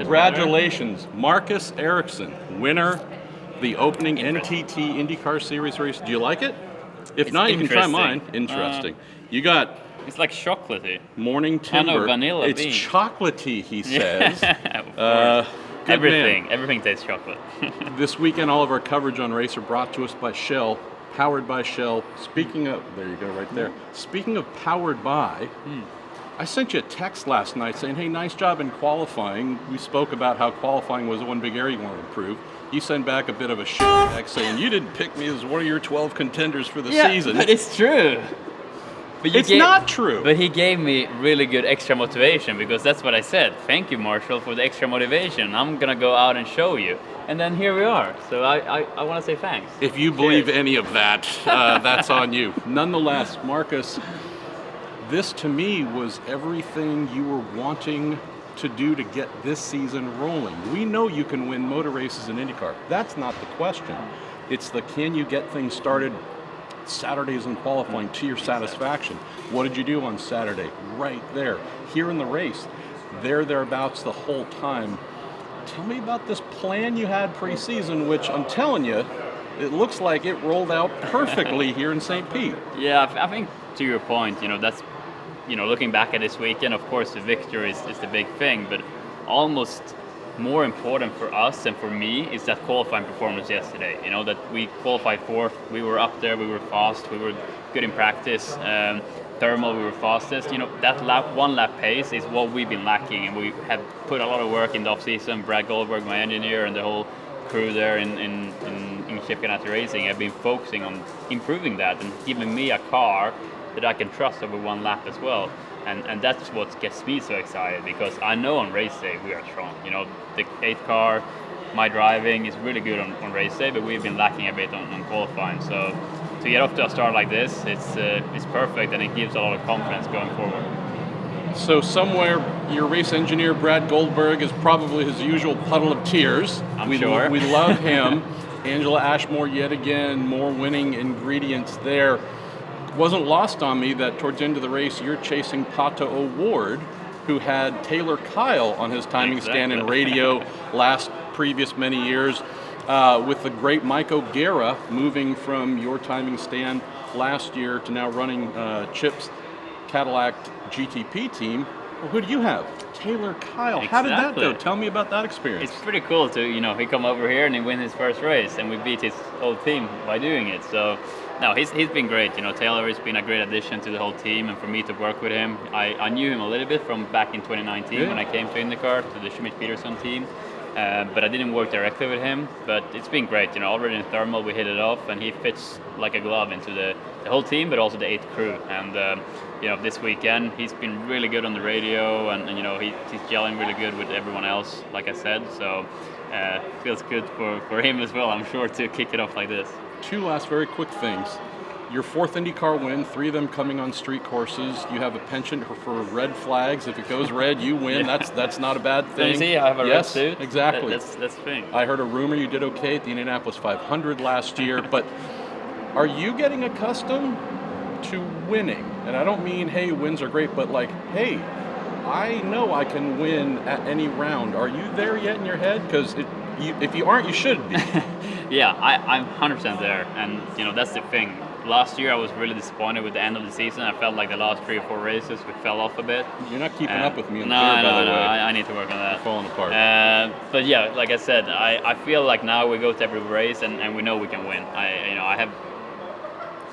Congratulations, Marcus Ericsson, winner of the opening NTT IndyCar Series race. Do you like it? If not, you can try mine. Interesting. You got... It's like chocolatey. Morning Timber. I know, vanilla it's bean. chocolatey, he says. Everything tastes chocolate. This weekend, all of our coverage on race are brought to us by Shell, powered by Shell. Speaking of, there you go, right there. Speaking of powered by, I sent you a text last night saying, hey, nice job in qualifying. We spoke about how qualifying was one big area you want to improve. You send back a bit of a shit text saying you didn't pick me as one of your 12 contenders for the season. But it's true. But it's not true. But he gave me really good extra motivation, because that's what I said. Thank you, Marshall, for the extra motivation. I'm going to go out and show you. And then here we are. So I want to say thanks. If you believe any of that, that's on you. Nonetheless, Marcus, this to me was everything you were wanting to do to get this season rolling. We know you can win motor races in IndyCar. That's not the question. It's the can you get things started Saturdays in qualifying to your satisfaction. What did you do on Saturday? Right there. Here in the race. Thereabouts the whole time. Tell me about this plan you had pre-season, which I'm telling you, it looks like it rolled out perfectly here in St. Pete. Yeah, I think to your point, that's, looking back at this weekend, of course the victory is the big thing, but almost more important for us and for me is that qualifying performance yesterday. That we qualified fourth, we were up there, we were fast, we were good in practice, thermal, we were fastest. That one lap pace is what we've been lacking, and we have put a lot of work in the off-season. Brad Goldberg, my engineer, and the whole crew there in Chip Ganassi Racing have been focusing on improving that and giving me a car that I can trust over one lap as well. And that's what gets me so excited, because I know on race day we are strong. The 8th car, my driving is really good on race day, but we've been lacking a bit on qualifying. So to get off to a start like this, it's perfect, and it gives a lot of confidence going forward. So somewhere your race engineer Brad Goldberg is probably his usual puddle of tears. I'm sure. We love him. Angela Ashmore yet again, more winning ingredients there. Wasn't lost on me that towards the end of the race you're chasing Pato O'Ward, who had Taylor Kyle on his timing stand in radio previous many years, with the great Mike O'Gara moving from your timing stand last year to now running Chip's Cadillac GTP team. Well, who do you have? Taylor Kyle. Exactly. How did that go? Tell me about that experience. It's pretty cool to, he come over here and he win his first race, and we beat his whole team by doing it. So, no, he's been great. Taylor has been a great addition to the whole team, and for me to work with him, I knew him a little bit from back in 2019 when I came to IndyCar, to the Schmidt-Peterson team. But I didn't work directly with him. But it's been great. Already in thermal we hit it off, and he fits like a glove into the whole team, but also the 8th crew. And this weekend he's been really good on the radio, and he's gelling really good with everyone else, like I said. So feels good for him as well, I'm sure, to kick it off like this. Two last very quick things. Your 4th IndyCar win, 3 of them coming on street courses. You have a penchant for red flags. If it goes red, you win. That's not a bad thing. You see, I have a red suit. Exactly. That's the thing. I heard a rumor you did okay at the Indianapolis 500 last year, but are you getting accustomed to winning? And I don't mean, hey, wins are great, but like, hey, I know I can win at any round. Are you there yet in your head? Because if you aren't, you should be. Yeah, I'm 100% there, and that's the thing. Last year I was really disappointed with the end of the season. I felt like the last 3 or 4 races we fell off a bit. You're not keeping up with me on the No, I need to work on that. You're falling apart. But yeah, like I said, I feel like now we go to every race and we know we can win. I have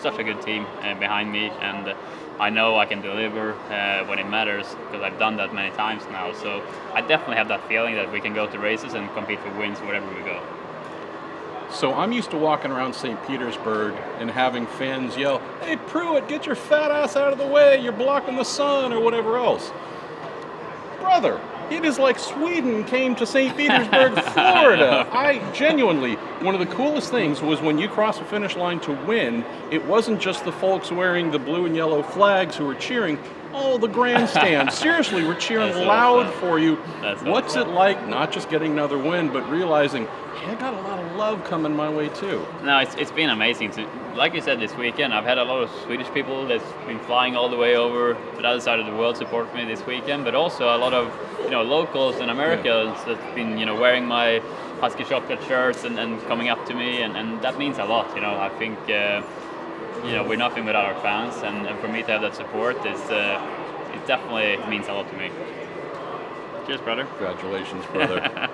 such a good team behind me, and I know I can deliver when it matters, because I've done that many times now. So I definitely have that feeling that we can go to races and compete for wins wherever we go. So I'm used to walking around St. Petersburg and having fans yell, hey, Pruett, get your fat ass out of the way, you're blocking the sun, or whatever else. Brother, it is like Sweden came to St. Petersburg, Florida. Genuinely, one of the coolest things was when you crossed the finish line to win, it wasn't just the folks wearing the blue and yellow flags who were cheering. Oh, the grandstand. Seriously, we're cheering That's loud awesome. for you. That's What's awesome. it like not just getting another win, but realizing, hey, I got a lot of love coming my way too? No, it's been amazing. Like you said, this weekend, I've had a lot of Swedish people that's been flying all the way over to the other side of the world to support me this weekend, but also a lot of locals and Americans that's been wearing my Husky Chocolate shirts and coming up to me, and that means a lot. I think we're nothing without our fans, and for me to have that support it definitely means a lot to me. Cheers, brother. Congratulations, brother.